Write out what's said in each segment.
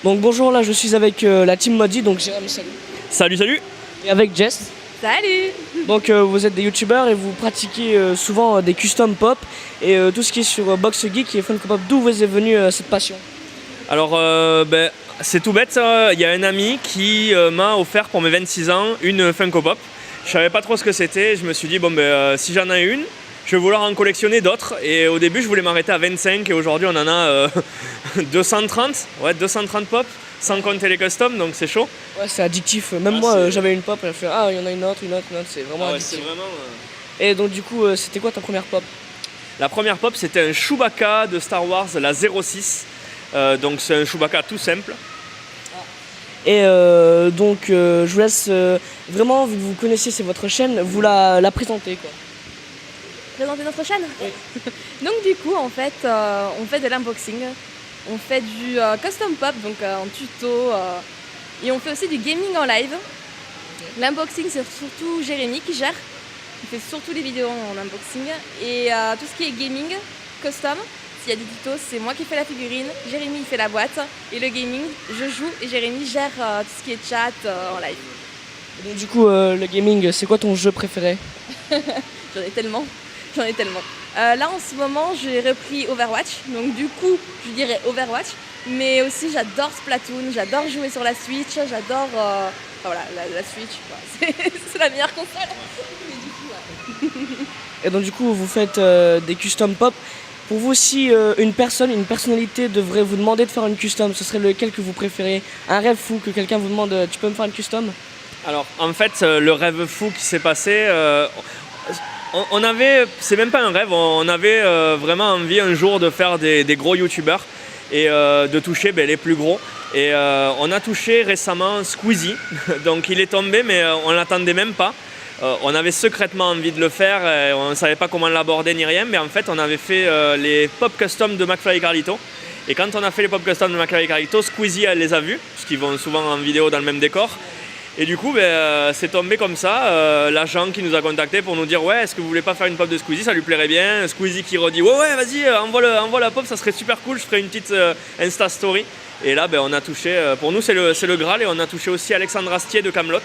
Donc bonjour, là je suis avec la team Modi, donc Jérôme, salut. Salut, salut. Et avec Jess. Salut. Donc vous êtes des youtubeurs et vous pratiquez souvent des custom pop et tout ce qui est sur Box Geek et Funko Pop. D'où vous est venue cette passion? Alors, c'est tout bête, il y a un ami qui m'a offert pour mes 26 ans une Funko Pop. Je savais pas trop ce que c'était, je me suis dit, si j'en ai une, je vais vouloir en collectionner d'autres. Et au début, je voulais m'arrêter à 25 et aujourd'hui, on en a 230, 230 pop, sans compter les customs, donc c'est chaud. Ouais, c'est addictif. Même moi, j'avais une pop et je fais il y en a une autre, c'est vraiment addictif. C'est vraiment, Et donc du coup, c'était quoi ta première pop? La première pop, c'était un Chewbacca de Star Wars, la 06. Donc c'est un Chewbacca tout simple. Et donc je vous laisse vraiment, vu que vous connaissez, c'est votre chaîne, vous la présenter quoi. Présenter notre chaîne. Oui. Donc du coup, en fait, on fait de l'unboxing, on fait du custom pop, donc en tuto, et on fait aussi du gaming en live. L'unboxing, c'est surtout Jérémy qui gère. Il fait surtout les vidéos en unboxing. Et tout ce qui est gaming, custom, s'il y a des tutos, c'est moi qui fais la figurine, Jérémy il fait la boîte. Et le gaming, je joue et Jérémy gère tout ce qui est chat en live. Et donc du coup, le gaming, c'est quoi ton jeu préféré? J'en ai tellement. Là en ce moment j'ai repris Overwatch, donc du coup je dirais Overwatch, mais aussi j'adore Splatoon, j'adore jouer sur la Switch, j'adore la Switch, c'est la meilleure console. Mais du coup, Et donc du coup, vous faites des custom pop. Pour vous, si une personnalité devrait vous demander de faire une custom, ce serait lequel que vous préférez? Un rêve fou que quelqu'un vous demande, tu peux me faire une custom? Alors en fait, le rêve fou qui s'est passé, c'est même pas un rêve, on avait vraiment envie un jour de faire des gros youtubeurs et de toucher les plus gros. Et on a touché récemment Squeezie, donc il est tombé mais on l'attendait même pas. On avait secrètement envie de le faire, et on ne savait pas comment l'aborder ni rien, mais en fait on avait fait les pop custom de McFly et Carlito. Et quand on a fait les pop custom de McFly et Carlito, Squeezie elle les a vus, parce qu'ils vont souvent en vidéo dans le même décor. Et du coup, c'est tombé comme ça, l'agent qui nous a contacté pour nous dire ouais, est-ce que vous voulez pas faire une pop de Squeezie, ça lui plairait bien. Squeezie qui redit ouais vas-y, envoie la pop, ça serait super cool, je ferai une petite Insta Story. Et là on a touché, pour nous c'est le Graal, et on a touché aussi Alexandre Astier de Kaamelott.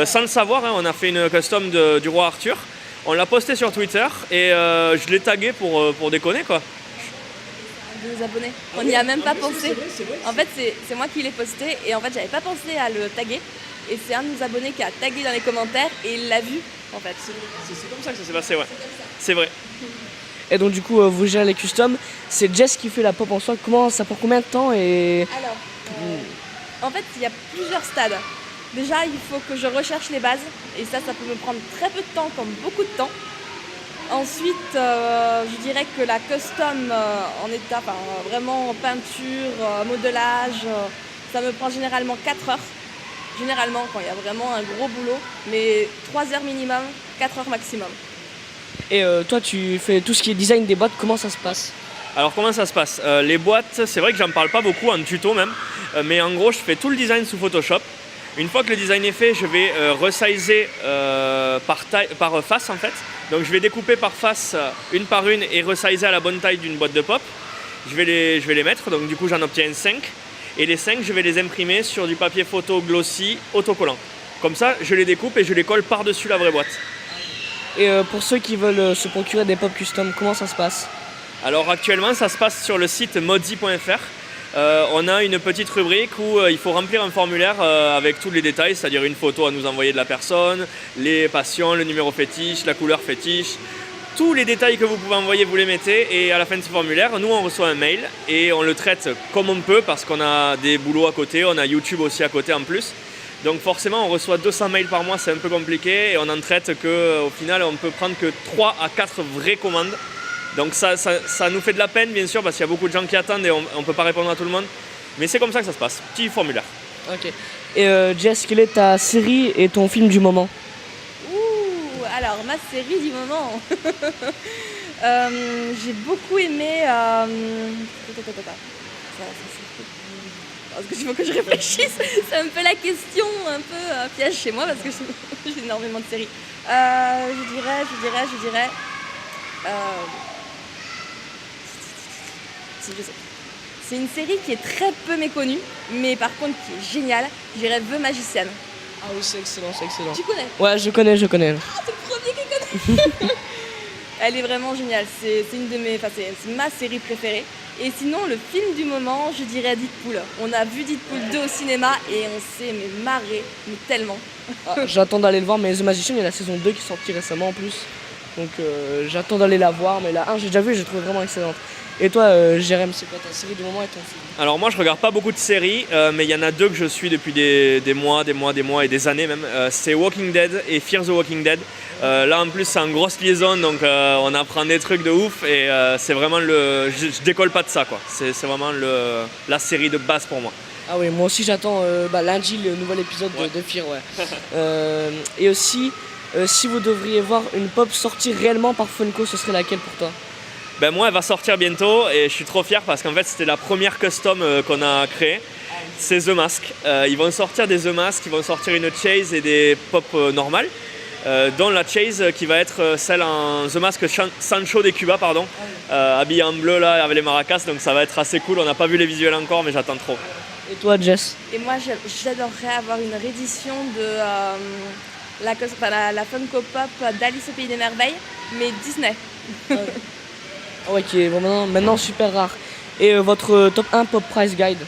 Sans le savoir, on a fait une custom du roi Arthur, on l'a posté sur Twitter et je l'ai tagué pour déconner quoi. de nos abonnés, on n'y a même pas pensé. En fait c'est moi qui l'ai posté et en fait j'avais pas pensé à le taguer. Et c'est un de nos abonnés qui a tagué dans les commentaires et il l'a vu en fait. C'est comme ça que ça s'est passé, ouais. C'est vrai. Et donc du coup, vous gérez les customs. C'est Jess qui fait la pop en soi. Comment ça prend combien de temps et... Alors, en fait, il y a plusieurs stades. Déjà, il faut que je recherche les bases et ça peut me prendre très peu de temps, comme beaucoup de temps. Ensuite, je dirais que la custom en état, vraiment peinture, modelage, ça me prend généralement 4 heures. Généralement, quand il y a vraiment un gros boulot, mais 3 heures minimum, 4 heures maximum. Et toi, tu fais tout ce qui est design des boîtes, comment ça se passe? Alors comment ça se passe? Les boîtes, c'est vrai que j'en parle pas beaucoup en tuto même, mais en gros je fais tout le design sous Photoshop. Une fois que le design est fait, je vais resizer par face en fait. Donc je vais découper par face une par une et resizer à la bonne taille d'une boîte de pop. Je vais les mettre, donc du coup j'en obtiens 5. Et les 5, je vais les imprimer sur du papier photo glossy autocollant. Comme ça, je les découpe et je les colle par-dessus la vraie boîte. Et pour ceux qui veulent se procurer des pop custom, comment ça se passe? Alors actuellement, ça se passe sur le site modzi.fr. On a une petite rubrique où il faut remplir un formulaire avec tous les détails, c'est-à-dire une photo à nous envoyer de la personne, les passions, le numéro fétiche, la couleur fétiche. Tous les détails que vous pouvez envoyer, vous les mettez et à la fin de ce formulaire, nous on reçoit un mail et on le traite comme on peut parce qu'on a des boulots à côté, on a YouTube aussi à côté en plus. Donc forcément on reçoit 200 mails par mois, c'est un peu compliqué et on en traite qu'au final on peut prendre que 3 à 4 vraies commandes. Donc ça nous fait de la peine bien sûr parce qu'il y a beaucoup de gens qui attendent et on ne peut pas répondre à tout le monde. Mais c'est comme ça que ça se passe, petit formulaire. Ok. Et Jess, quelle est ta série et ton film du moment? Alors, ma série du moment, j'ai beaucoup aimé... Parce que il faut que je réfléchisse, c'est un peu la question, un peu piège chez moi parce que j'ai énormément de séries. Je dirais... Si, je sais. C'est une série qui est très peu méconnue, mais par contre qui est géniale. Je dirais The Magician. Ah oui, c'est excellent, c'est excellent. Tu connais? Ouais, je connais. Ah, t'es le premier qui connaît. Elle est vraiment géniale. C'est une de mes, enfin, c'est ma série préférée. Et sinon, le film du moment, je dirais Deadpool. On a vu Deadpool 2 au cinéma et on s'est marré, mais tellement. Ah, j'attends d'aller le voir, mais The Magician, il y a la saison 2 qui est sortie récemment en plus. Donc j'attends d'aller la voir, mais la 1, j'ai déjà vu et j'ai trouvé vraiment excellente. Et toi, Jérém, c'est quoi ta série du moment et ton film? Alors moi je regarde pas beaucoup de séries, mais il y en a deux que je suis depuis des mois et des années même. C'est Walking Dead et Fear the Walking Dead. Là en plus c'est en grosse liaison, donc on apprend des trucs de ouf et c'est vraiment je décolle pas de ça quoi. C'est vraiment la série de base pour moi. Ah oui, moi aussi j'attends lundi le nouvel épisode de Fear, ouais. Et aussi, si vous devriez voir une pop sortir réellement par Funko, ce serait laquelle pour toi? Ben moi elle va sortir bientôt et je suis trop fier parce qu'en fait c'était la première custom qu'on a créée. C'est The Mask. Ils vont sortir des The Mask, ils vont sortir une Chase et des pop normales. Dont la Chase qui va être celle en The Mask Sancho des Cuba, pardon, habillé en bleu là avec les maracas, donc ça va être assez cool. On n'a pas vu les visuels encore, mais j'attends trop. Et toi, Jess? Et moi, j'adorerais avoir une réédition de la Funko Pop d'Alice au Pays des Merveilles, mais Disney. Ah ouais, qui est vraiment maintenant super rare. Et votre top 1 Pop Price Guide?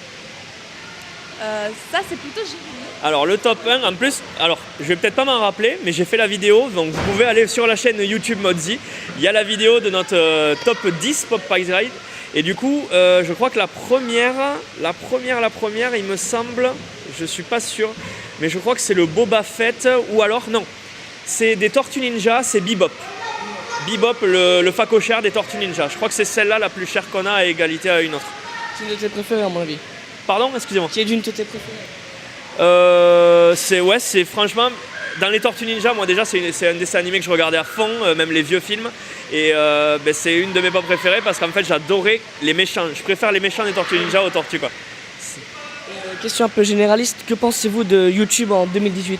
Ça, c'est plutôt génial. Alors le top 1, en plus, alors je vais peut-être pas m'en rappeler, mais j'ai fait la vidéo, donc vous pouvez aller sur la chaîne YouTube Modzi. Il y a la vidéo de notre top 10 Pop Price Guide. Et du coup, je crois que la première, il me semble, je suis pas sûr, mais je crois que c'est le Boba Fett, ou alors, non, c'est des Tortues Ninja, c'est Bebop. Bebop, le facochère des Tortues Ninja. Je crois que c'est celle-là la plus chère qu'on a à égalité à une autre. C'est une de tes préférées à mon avis. Pardon, excusez-moi. Qui est d'une de tes préférées? C'est franchement, dans les Tortues Ninja, moi déjà c'est un dessin animé que je regardais à fond, même les vieux films. Et c'est une de mes pop préférées parce qu'en fait j'adorais les méchants. Je préfère les méchants des Tortues Ninja aux tortues quoi. Question un peu généraliste, que pensez-vous de YouTube en 2018?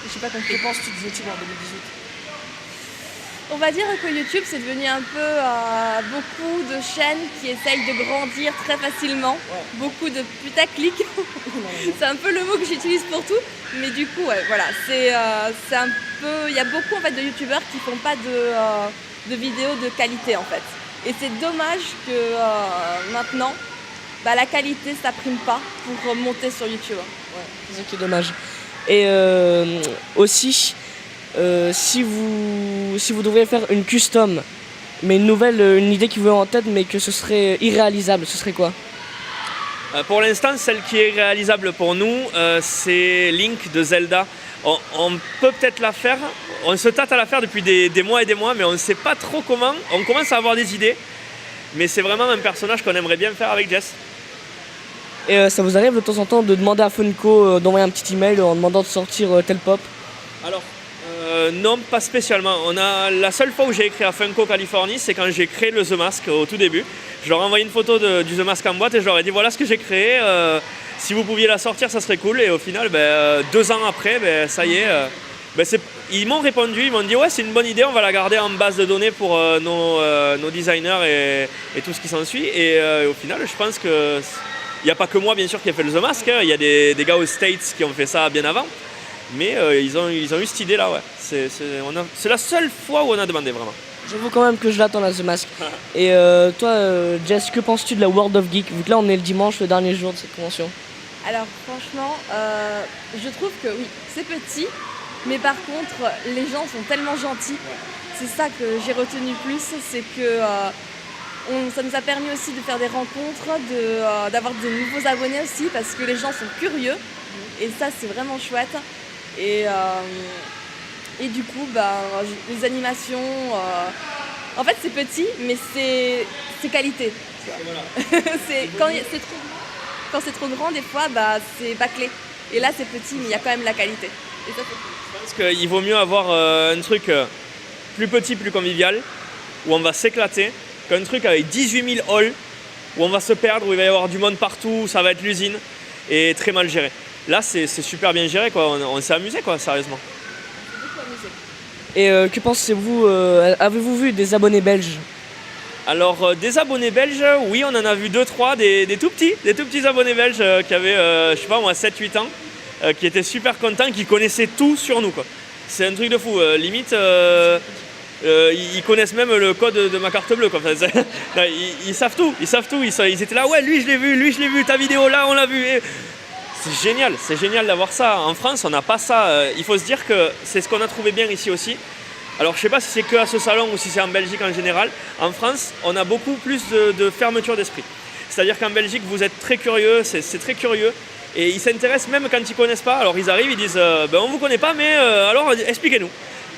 Je sais pas compris. Que penses-tu de YouTube en 2018? On va dire que YouTube, c'est devenu un peu beaucoup de chaînes qui essayent de grandir très facilement. Ouais. Beaucoup de putaclic. C'est un peu le mot que j'utilise pour tout. Mais du coup, ouais, voilà, c'est un peu... Il y a beaucoup en fait, de YouTubeurs qui font pas de vidéos de qualité en fait. Et c'est dommage que maintenant, la qualité ça prime pas pour monter sur YouTube. Ouais, c'est ça qui est dommage. Et aussi... si vous devriez faire une custom, mais une idée qui vous est en tête, mais que ce serait irréalisable, ce serait quoi? Pour l'instant, celle qui est réalisable pour nous, c'est Link de Zelda. On peut peut-être la faire, on se tâte à la faire depuis des mois et des mois, mais on ne sait pas trop comment. On commence à avoir des idées, mais c'est vraiment un personnage qu'on aimerait bien faire avec Jess. Et ça vous arrive de temps en temps de demander à Funko d'envoyer un petit email en demandant de sortir tel pop? Alors, non, pas spécialement. La seule fois où j'ai écrit à Funko Californie, c'est quand j'ai créé le The Mask au tout début. Je leur ai envoyé une photo du The Mask en boîte et je leur ai dit voilà ce que j'ai créé. Si vous pouviez la sortir, ça serait cool. Et au final, 2 ans après, ça y est. Ils m'ont répondu, ils m'ont dit ouais, c'est une bonne idée, on va la garder en base de données pour nos designers et tout ce qui s'ensuit. Et au final, je pense que il n'y a pas que moi, bien sûr, qui a fait le The Mask. Il y a des gars aux States qui ont fait ça bien avant. Mais ils ont eu cette idée là, ouais. C'est la seule fois où on a demandé vraiment. J'avoue quand même que je l'attends la The Mask. Et toi, Jess, que penses-tu de la World of Geek, vu que là on est le dimanche, le dernier jour de cette convention? Alors franchement, je trouve que oui, c'est petit, mais par contre, les gens sont tellement gentils. C'est ça que j'ai retenu plus, c'est que ça nous a permis aussi de faire des rencontres, d'avoir de nouveaux abonnés aussi, parce que les gens sont curieux. Et ça, c'est vraiment chouette. Et du coup, les animations, en fait c'est petit, mais c'est qualité. Voilà. Quand c'est trop grand, des fois, c'est bâclé. Et là, c'est petit, mais il y a quand même la qualité. Et ça, je pense qu'il vaut mieux avoir un truc plus petit, plus convivial, où on va s'éclater, qu'un truc avec 18 000 halls, où on va se perdre, où il va y avoir du monde partout, où ça va être l'usine, et très mal géré. Là, c'est super bien géré, quoi. On s'est amusé, quoi, sérieusement. Et que pensez-vous, avez-vous vu des abonnés belges? Alors des abonnés belges, oui, on en a vu 2-3, des tout petits abonnés belges qui avaient, je sais pas moi, 7-8 ans, qui étaient super contents, qui connaissaient tout sur nous, quoi. C'est un truc de fou, limite, ils connaissent même le code de ma carte bleue, quoi. Enfin, non, ils savent tout, ils étaient là, ouais, lui je l'ai vu, ta vidéo là, on l'a vu. Et c'est génial d'avoir ça. En France, on n'a pas ça. Il faut se dire que c'est ce qu'on a trouvé bien ici aussi. Alors, je ne sais pas si c'est que à ce salon ou si c'est en Belgique en général. En France, on a beaucoup plus de fermeture d'esprit. C'est-à-dire qu'en Belgique, vous êtes très curieux, c'est très curieux. Et ils s'intéressent même quand ils ne connaissent pas. Alors, ils arrivent, ils disent ben, on ne vous connaît pas, mais alors expliquez-nous.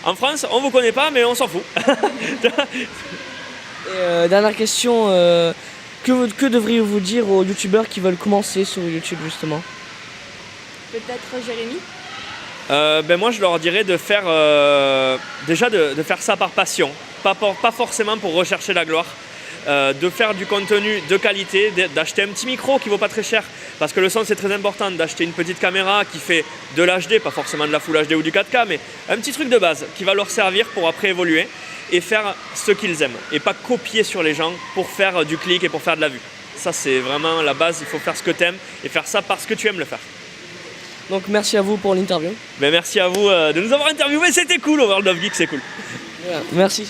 En France, on ne vous connaît pas, mais on s'en fout. Et dernière question, que devriez-vous dire aux youtubeurs qui veulent commencer sur YouTube justement? Peut-être Jérémy. Ben moi je leur dirais de faire déjà de faire ça par passion, pas forcément pour rechercher la gloire, de faire du contenu de qualité, d'acheter un petit micro qui vaut pas très cher parce que le son c'est très important, d'acheter une petite caméra qui fait de l'HD, pas forcément de la Full HD ou du 4K, mais un petit truc de base qui va leur servir pour après évoluer et faire ce qu'ils aiment et pas copier sur les gens pour faire du clic et pour faire de la vue. Ça c'est vraiment la base, il faut faire ce que tu aimes et faire ça parce que tu aimes le faire. Donc merci à vous pour l'interview. Ben, merci à vous de nous avoir interviewés, c'était cool, World of Geek, c'est cool. Voilà. Merci.